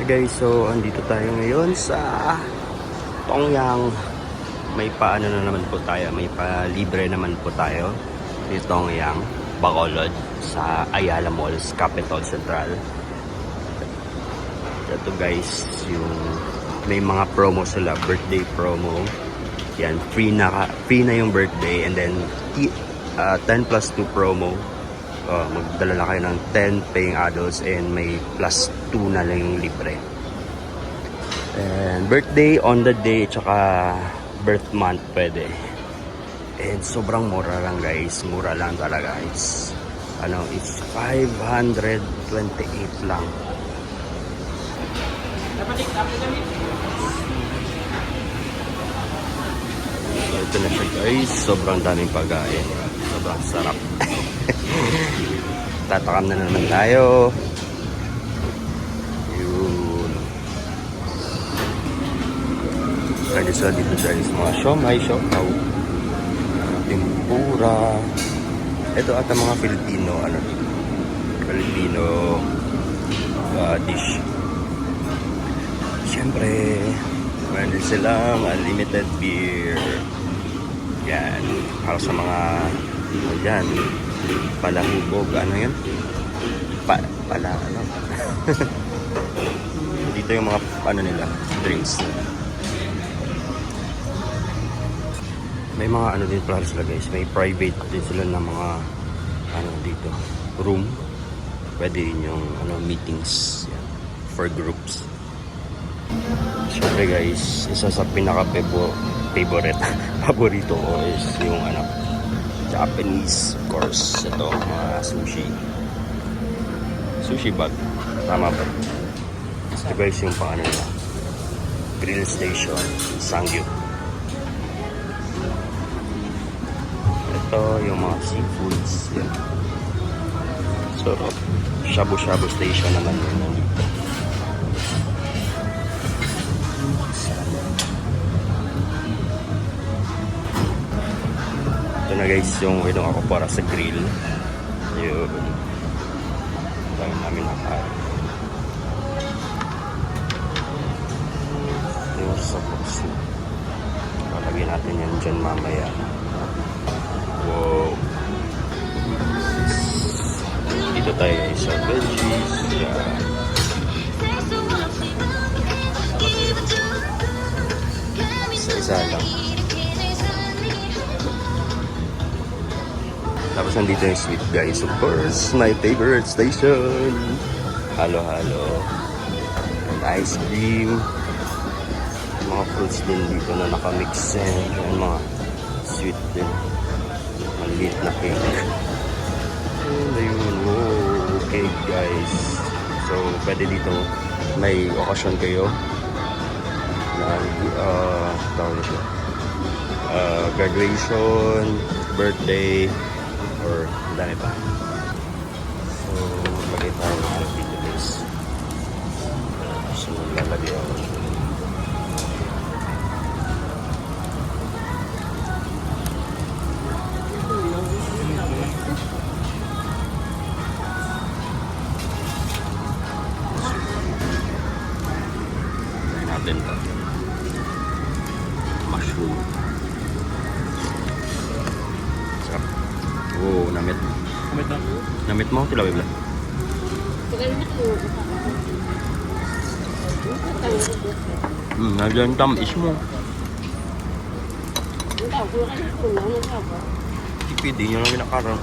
Hey guys, so andito tayo ngayon sa Tongyang. May paano na naman po tayo, may pa-libre naman po tayo sa Tongyang, Bacolod, sa Ayala Malls, Capital Central. Ito guys, yung may mga promo sila, birthday promo. Yan, free na yung birthday, and then 10 plus 2 promo. Magdala na kayo ng 10 paying adults and may plus 2 na lang yung libre. And birthday on the day, tsaka birth month pwede. And sobrang mura lang guys, mura lang talaga. It's 528 lang. Ito na siya guys, sobrang daming pagkain, sobrang sarap. Tatakam na naman tayo. Yun. Pwede sila dito guys, mga siomay, siopaw, tempura. Ito ata mga Filipino, Filipino dish. Siyempre, meron silang unlimited beer. Yan, para sa mga yan, palahubog, yan? Dito yung mga nila, drinks. May mga din pala sila guys, may private din sila na mga dito, room. Pwede rin yung meetings, yan, for groups. Siyempre guys, isa sa favorite paborito ko is yung Japanese, of course. Ito, mga sushi bag, tama ba? Ito guys yung nila, grill station, Sangyup. Ito yung mga seafoods, yan. Sarap. Shabu-shabu station naman yun nandito. Ito na guys yung winong ako para sa grill. Yun. Dahil namin nakain. Yung sa box. Palagyan natin yan dyan mamaya. Wow. Dito tayo sa veggies. Yan. Isa lang. Tapos nandito yung sweet guys. Of course, my favorite station. Halo-halo. And ice cream. Mga fruits din dito na nakamix. And mga sweet din. Maliit na cake. And ayun. Wow. Cake guys. So, pwede dito may okasyon kayo. Graduation, birthday, or dami pa. So, lagay tayo ng dito guys. So, lalagay ako. Lagay natin ito. Mushroom. Sarap. Oh, namit. Namit mo? Tilawin lang. Nandiyan tamis mo. Tipid, yun ang pinakaroon.